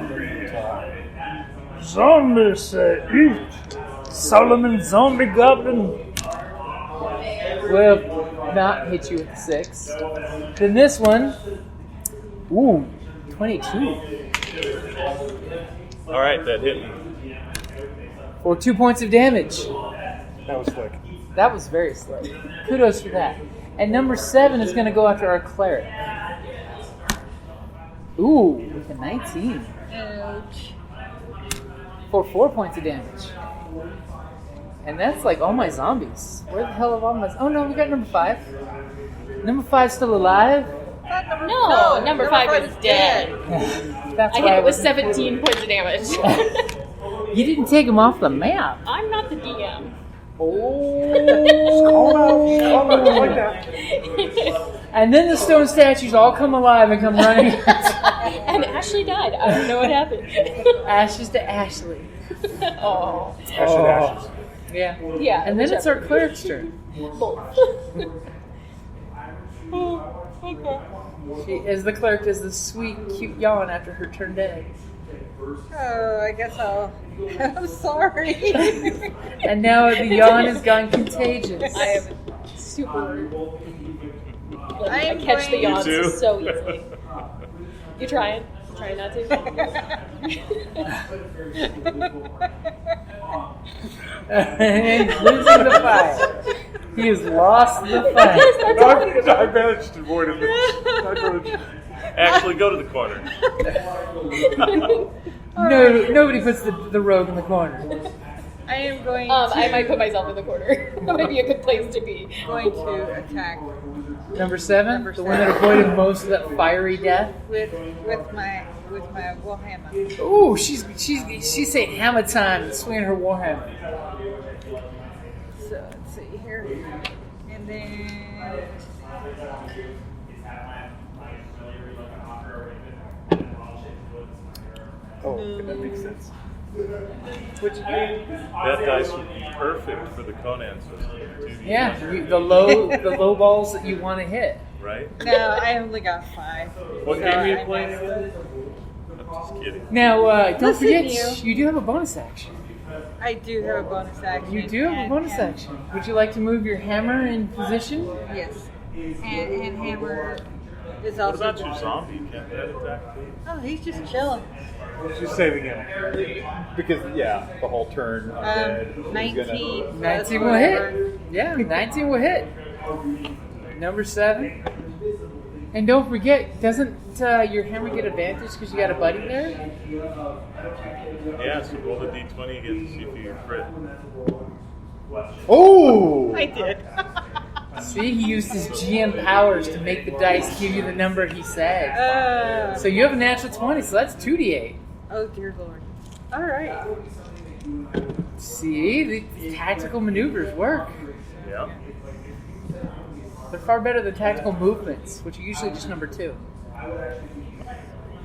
Zombies eat. Solomon Zombie Goblin will not hit you with the 6. Then this one, ooh, 22. All right, that hit me. For 2 points of damage. That was slick. That was very slick. Kudos for that. And number 7 is going to go after our cleric. Ooh, with a 19. Ouch. For 4 points of damage. And that's like all my zombies. Where the hell are all my... Oh no, we got number 5. Number 5's still alive? No, number 5 is dead. That's I why hit it with 17 points of damage. You didn't take him off the map. I'm not the DM. And then the stone statues all come alive and come running. And Ashley died. I don't know what happened. Ashes to Ashley. Oh. Ashes. Yeah. Yeah. And then it's our cleric's turn. Both. Okay. She, as the cleric, does this sweet, cute yawn after her turn dead. Oh, I guess I'm sorry. And now the yawn has gone contagious. I am super... I catch the yawns so easily. You trying? Trying not to? And he's losing the fight. He has lost the fight. I managed to avoid it. Actually, go to the corner. No, nobody puts the rogue in the corner. I am going I might put myself in the corner. That might be a good place to be. going to attack Number 7, the one that avoided most of that fiery death. with my warhammer. Ooh, she's saying hammer time and swinging her warhammer. So let's see here, and then Oh, that makes sense. That dice would be perfect for the Conan system. Yeah, the low balls that you want to hit. Right? no, I only got 5. What So game are you I playing missed again? I'm just kidding. Now, don't Listen, forget, you. you do have a bonus action. I do have a bonus action. You do have a bonus action. Would you like to move your hammer in position? Yes. And hammer Is What also about your zombie? Can't that attack too? Oh, he's just chilling. She's saving him. Because, the whole turn. Undead, 19. 19 will hit. Yeah, 19 will hit. Number 7. And don't forget, doesn't your hammer get advantage because you got a buddy there? Yeah, so roll the d20 again to see if you crit. Oh! I did. See, he used his GM powers to make the dice give you the number he said. So you have a natural 20, so that's 2d8. Oh, dear Lord. All right. See, the tactical maneuvers work. Yeah. They're far better than tactical movements, which are usually just number 2.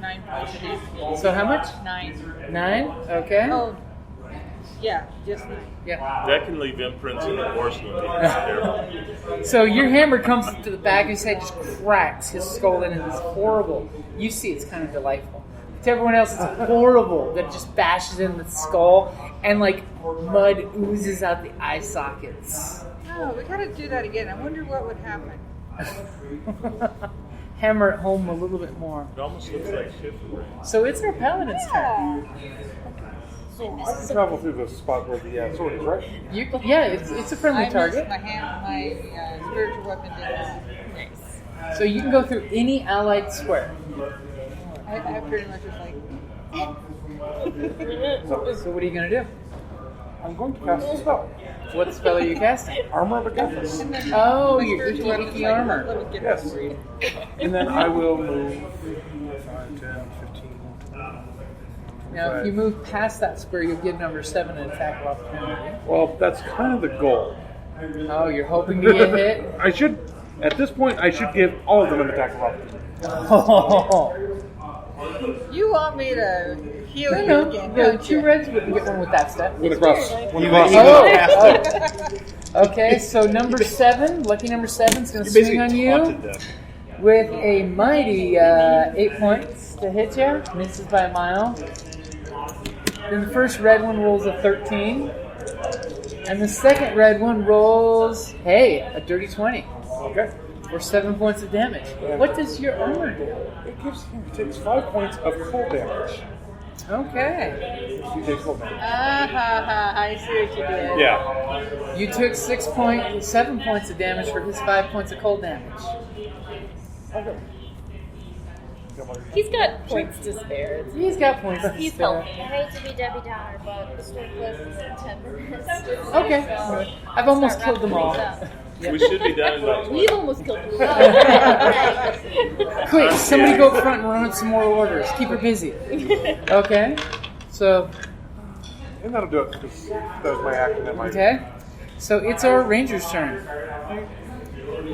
9 points of damage. So how much? 9. 9? Okay. Oh, yeah, just 9. Yeah. That can leave imprints in the horse when So your hammer comes to the back of his head, just cracks his skull in, and it's horrible. You see, it's kind of delightful. To everyone else, it's horrible that it just bashes in the skull, and like mud oozes out the eye sockets. Oh, we gotta do that again. I wonder what would happen. Hammer it home a little bit more. It almost looks like shift. So it's our paladin's turn. So I can travel through the spot where the sword is, right? You can, yeah, it's a friendly target. My spiritual weapon did nice. So you can go through any allied square. I pretty much was like. So what are you going to do? I'm going to cast a spell. What spell are you casting? Armor of Agathis. Oh, your icky armor. Let me get Yes. this read. And then I will move 5, 10, 15. Now, if you move past that square, you'll get number 7 an attack of opportunity. Well, that's kind of the goal. Oh, you're hoping to get hit? I should, at this point, I should give all of them an attack of opportunity. Oh. You want me to heal you No, again? no, don't 2 you? reds wouldn't get one with that step. With a cross. Okay, so number 7, lucky number 7 is going to swing on you with a mighty 8 points to hit you. Misses by a mile. Then the first red one rolls a 13. And the second red one rolls, a dirty 20. Okay. For 7 points of damage. What does your armor do? It takes 5 points of cold damage. Okay. You take cold damage. I see what you did. Yeah. You took 7 points of damage for his 5 points of cold damage. Okay. He's got points to spare. He's got points to He's spare. helping. I hate to be Debbie Downer, but the store closes in 10 minutes. Okay. So, I've almost start killed them all. wrapping We should be done in about 20. We've almost killed him. Quick, somebody go up front and run up some more orders. Keep her busy. Okay. So, And that'll do it, because that was my action and my... okay. So it's our ranger's turn.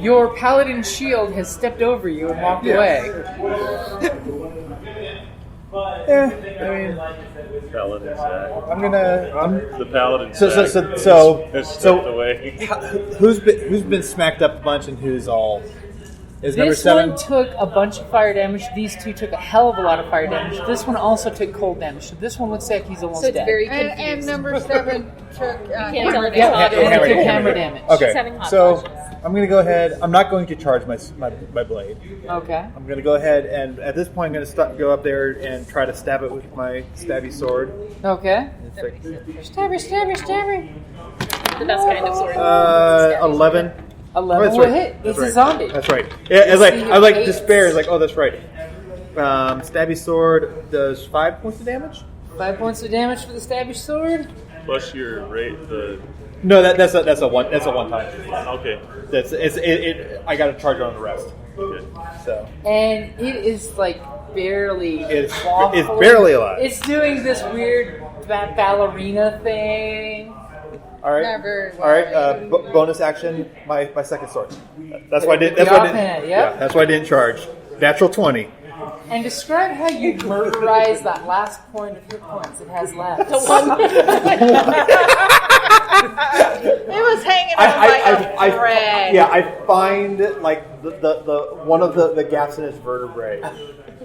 Your paladin shield has stepped over you and walked away. Paladin's act. I'm gonna. The paladin's So stepped away. who's been smacked up a bunch and who's all? Is number This 7? one took a bunch of fire damage. These 2 took a hell of a lot of fire damage. This one also took cold damage. So this one looks like he's almost So it's dead. very And confusing. number 7 took can't tell if it's Yeah, hot or and it took cold. hammer damage. She's Okay, having hot so flashes. I'm gonna go ahead. I'm not going to charge my blade. Okay. I'm gonna go ahead and at this point I'm gonna go up there and try to stab it with my stabby sword. Okay. It's like, Stabby. The best kind of sword. 11. 11 that's will right. hit. That's It's a right. zombie. That's right. Yeah, I was like Eight. despair. It's like, oh, that's right. Stabby sword does 5 points of damage. 5 points of damage for the stabby sword. Plus your rate, the... No, that's a one time. Okay. I got to charge on the rest. Okay. So And it is like barely. It's waffling. barely alive. It's doing this weird ballerina thing. all right, Not very well. all right. Bonus action, my second sword. That's why I didn't. That's The why I didn't. offhand, yep. Yeah, that's why I didn't charge. Natural 20. And describe how you murderize that last point of hit points it has left. It was hanging on by a thread. I find like the one of the gaps in its vertebrae,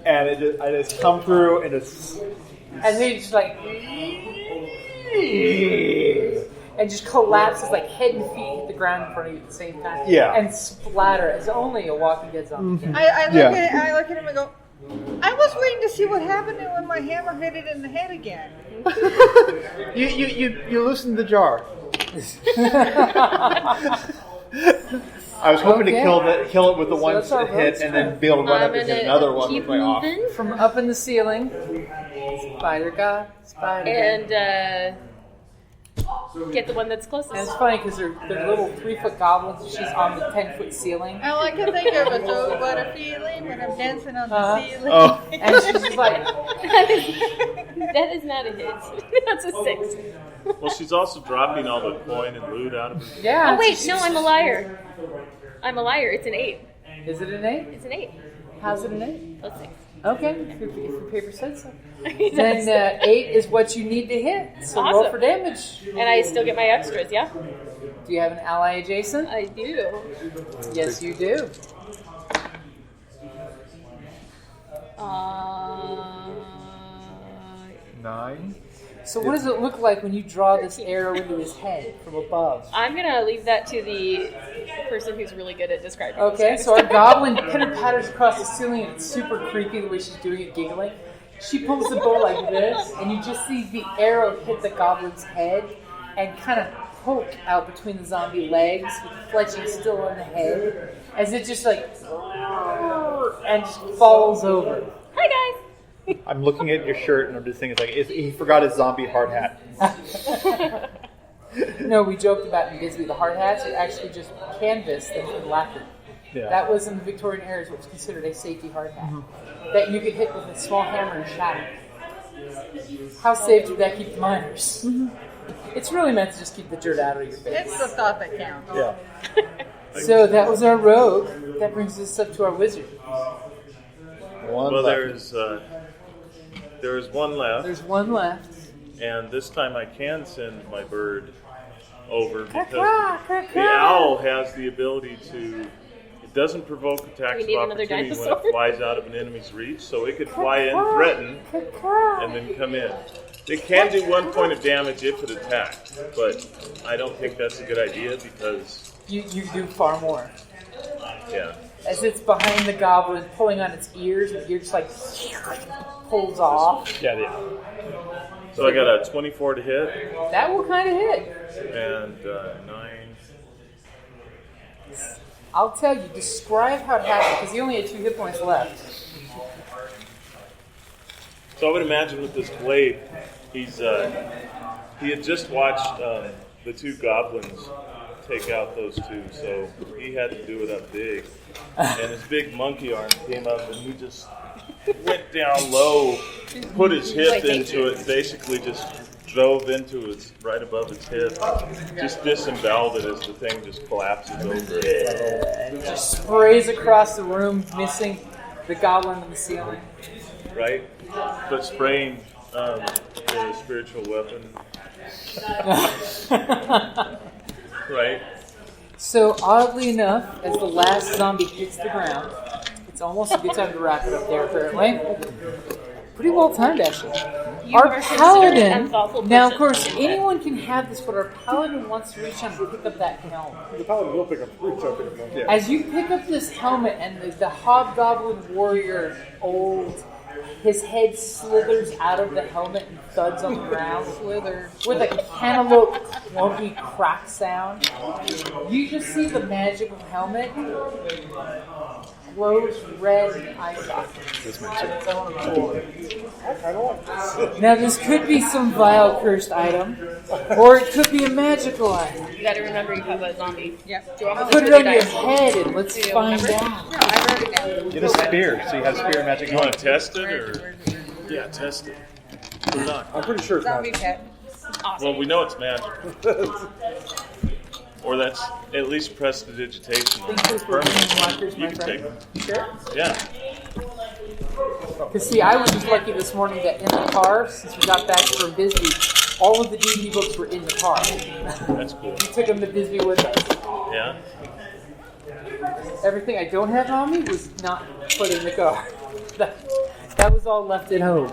and I just come through and it's. And then it's like. and just collapses like head and feet hit the ground in front of you at the same time. Yeah. And splatter as only a Walking Dead zombie can. I look at him and go, I was waiting to see what happened when my hammer hit it in the head again. You loosened the jar. I was hoping to kill it with the one hit and then be able to run up and hit another one with my off. From up in the ceiling, spider god, spider. And get the one that's closest. And it's funny because they're little 3-foot goblins and she's on the 10-foot ceiling. All I can think of is, oh, what a feeling when I'm dancing on the ceiling. Oh. And she's just like... That is not a hit. That's a 6. Well, she's also dropping all the coin and loot out of her. Yeah. Oh, wait, no, I'm a liar. I'm a liar. It's an 8. Is it an 8? It's an 8. How's it an 8? That's 6. Okay, if your paper said so. Then 8 is what you need to hit. So Awesome. Roll for damage. And I still get my extras, yeah? Do you have an ally adjacent? I do. Yes, you do. 9. So what does it look like when you draw this arrow into his head from above? I'm going to leave that to the person who's really good at describing Okay, this so our goblin pitter-patters across the ceiling, and it's super creepy the way she's doing it, giggling. She pulls the bow like this, and you just see the arrow hit the goblin's head and kind of poke out between the zombie legs, with the fletching still on the head, as it just like, and just falls over. Hi, guys. I'm looking at your shirt and I'm just thinking, he forgot his zombie hard hat. No, we joked about in Bisbee the hard hats are actually just canvas that's been lacquered. Yeah. That was in the Victorian era what was considered a safety hard hat that you could hit with a small hammer and shatter. How safe did that keep the miners? It's really meant to just keep the dirt out of your face. It's the thought that counts. Yeah. So that was our rogue. That brings us up to our wizard. There's one left. There's one left. And this time I can send my bird over because the owl has the ability to... It doesn't provoke attacks of opportunity when it flies out of an enemy's reach, so it could fly in, threaten, and then come in. It can do 1 point of damage if it attacks, but I don't think that's a good idea because... You do far more. Yeah. As it's behind the goblin, pulling on its ears, and the ear just like pulls off. Yeah. So I got a 24 to hit. That will kind of hit. And 9. I'll tell you, describe how it happened, because he only had 2 hit points left. So I would imagine with this blade, he had just watched the 2 goblins take out those 2, so he had to do it up big. And his big monkey arm came up and he just went down low, put his hip into it, basically just drove into it right above its hip, just disemboweled it as the thing just collapses over it. And just sprays across the room, missing the goblin in the ceiling. Right? But spraying the spiritual weapon. Right? So, oddly enough, as the last zombie hits the ground, it's almost a good time to wrap it up there, apparently. Pretty well timed, actually. Our paladin, now of course, anyone can have this, but our paladin wants to reach out and pick up that helmet. The paladin will pick up. Yeah. As you pick up this helmet, and the hobgoblin warrior, his head slithers out of the helmet and thuds on the ground with a cantaloupe clunky crack sound. You just see the magical helmet glows red eye sockets. Now this could be some vile cursed item, or it could be a magical item. You gotta remember you have a zombie. Yeah. Put it on your head and let's find out. No, I wrote it down. Get a spear, so you have spear magic. You want to test it, or? Yeah, test it. Put it on. I'm pretty sure it's Zombie magic. pet. Awesome. Well, we know it's magic. Or that's at least prestidigitation. Markers, You can take them. Sure. Yeah. Because see, I was just lucky this morning that in the car, since we got back from Bisbee, all of the D&D books were in the car. That's cool. We took them to Bisbee with us. Yeah. Everything I don't have on me was not put in the car. That was all left at home.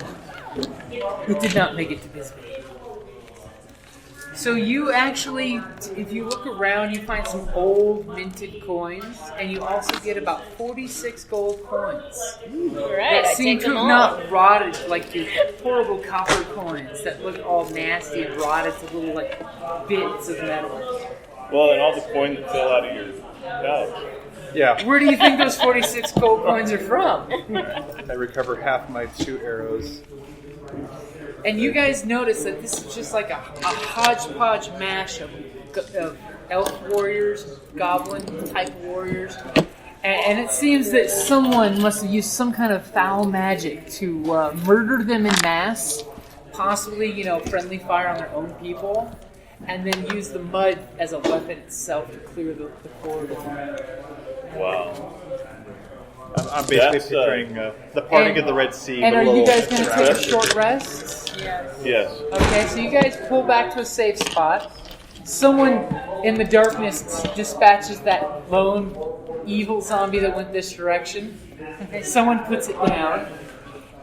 It did not make it to Bisbee. So you actually, if you look around, you find some old minted coins, and you also get about 46 gold coins. Right, That seem to have not rotted like your horrible copper coins that look all nasty and rotted to little like bits of metal. Well, and all the coin that fell out of your pouch. Yeah. Where do you think those 46 gold coins are from? I recover half my 2 arrows. And you guys notice that this is just like a hodgepodge mash of elf warriors, goblin type warriors. And it seems that someone must have used some kind of foul magic to murder them in mass, possibly, friendly fire on their own people, and then use the mud as a weapon itself to clear the corridor. Wow. I'm basically picturing the parting of the Red Sea. And are you guys going to take a short rest? Yes. Okay, so you guys pull back to a safe spot. Someone in the darkness dispatches that lone evil zombie that went this direction. Someone puts it down.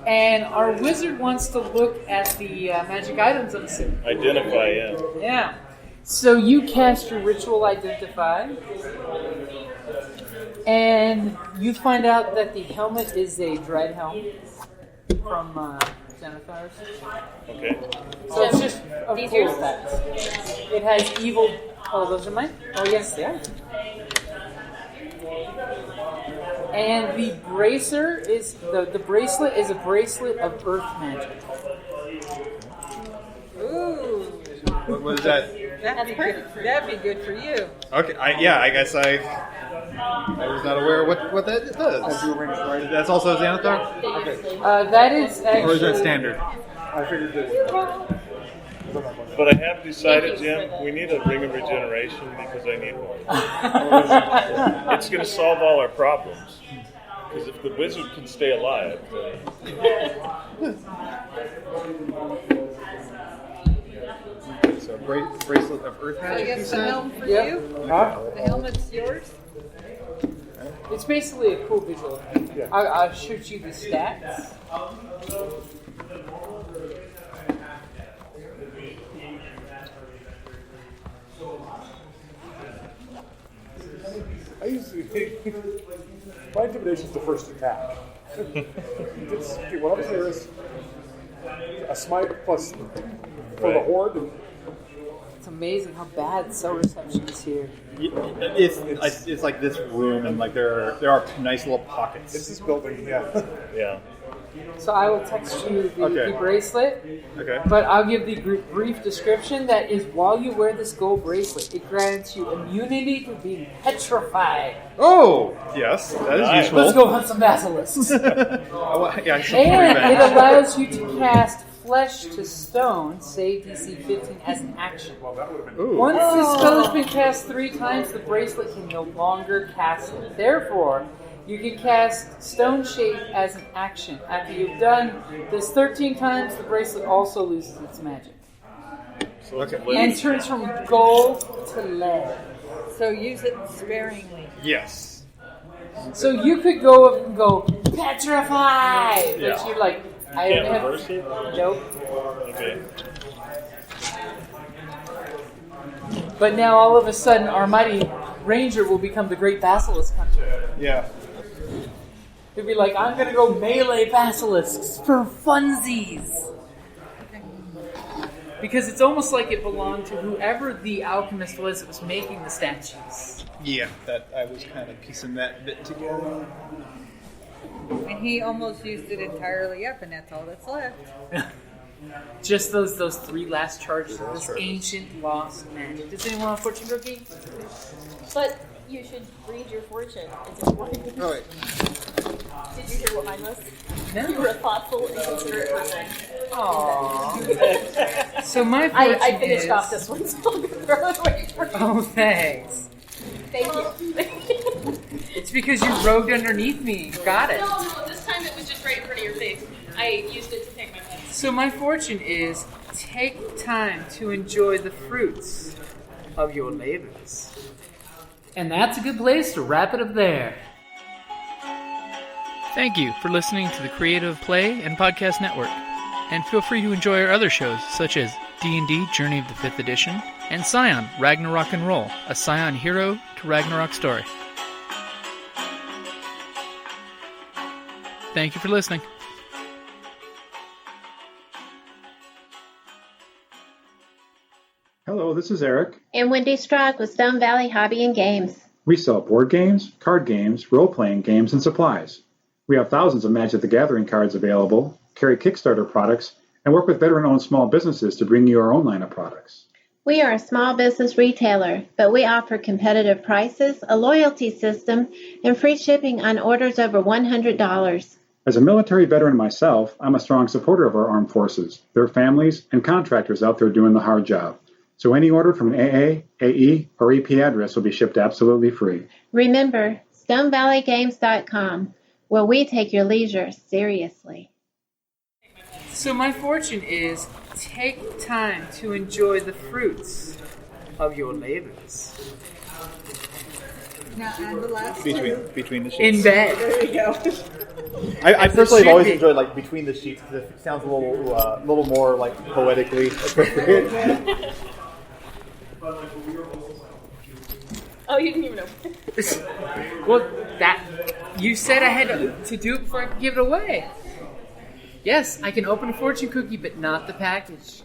And our wizard wants to look at the magic items on the city. Identify, yeah. Yeah. So you cast your ritual identify. And you find out that the helmet is a dread helm from Xenothar's. Okay. So it's just a cool effect. It has evil... Oh, those are mine? Oh, yes, they are. And the bracer is... The bracelet is a bracelet of earth magic. Ooh. What is that? That'd be good for you. Okay, I guess I was not aware what that does. That's also a Xanathar? Okay. That is actually... Or is that standard? I figured that. But I have decided, Jim, we need a ring of regeneration because I need one. It's going to solve all our problems. Because if the wizard can stay alive, So bracelet of earth So I magic, you guess the said? helm for you? The helmet's yours? It's basically a cool visual. Yeah. I'll shoot you the stats. I usually my intimidation's the first attack. Whatever there is a smite plus for the horde. And it's amazing how bad cell reception is here. It's like this room, and like there are nice little pockets. It's this building, yeah. Yeah. So I will text you the bracelet. Okay. But I'll give the brief description. That is, while you wear this gold bracelet, it grants you immunity to being petrified. Oh, yes, that is useful. Let's go hunt some basilisks. And it allows you to cast Flesh to Stone, save DC 15 as an action. Once the spell has been cast 3 times, the bracelet can no longer cast it. Therefore, you can cast Stone Shape as an action. After you've done this 13 times, the bracelet also loses its magic. And turns from gold to lead. So use it sparingly. Yes. So you could go up and go, petrify! But you're like, I can't have... reverse it? Nope. Okay. But now all of a sudden, our mighty ranger will become the great basilisk hunter. Yeah. He'll be like, I'm going to go melee basilisks for funsies. Because it's almost like it belonged to whoever the alchemist was that was making the statues. Yeah, that I was kind of piecing that bit together. And he almost used it entirely up, and that's all that's left. Just those 3 last charges of this ancient lost magic. Does anyone want a fortune cookie? But you should read your fortune. It's important. Oh, wait. Did you hear what mine was? No. You were a thoughtful and considerate person. Aww. So my fortune I finished is... off this one, so I'm going to throw it away for you. Oh, thanks. Thank you. It's because you rogued underneath me. Got it. No, this time it was just right in front of your face. I used it to take my medicine. So my fortune is, take time to enjoy the fruits of your labors. And that's a good place to wrap it up there. Thank you for listening to the Creative Play and Podcast Network. And feel free to enjoy our other shows, such as D&D Journey of the 5th Edition, and Scion, Ragnarok and Roll, a Scion hero to Ragnarok story. Thank you for listening. Hello, this is Eric. And Wendy Strock with Stone Valley Hobby and Games. We sell board games, card games, role-playing games, and supplies. We have thousands of Magic the Gathering cards available, carry Kickstarter products, and work with veteran-owned small businesses to bring you our own line of products. We are a small business retailer, but we offer competitive prices, a loyalty system, and free shipping on orders over $100. As a military veteran myself, I'm a strong supporter of our armed forces, their families, and contractors out there doing the hard job. So any order from an AA, AE, or EP address will be shipped absolutely free. Remember, StoneValleyGames.com, where we take your leisure seriously. So my fortune is, take time to enjoy the fruits of your labors. Now, and the last Between the sheets. In bed. There we go. I personally have always enjoyed like between the sheets because it sounds a little more like poetically appropriate. Oh, you didn't even know. Well, you said I had to do it before I could give it away. Yes, I can open a fortune cookie, but not the package.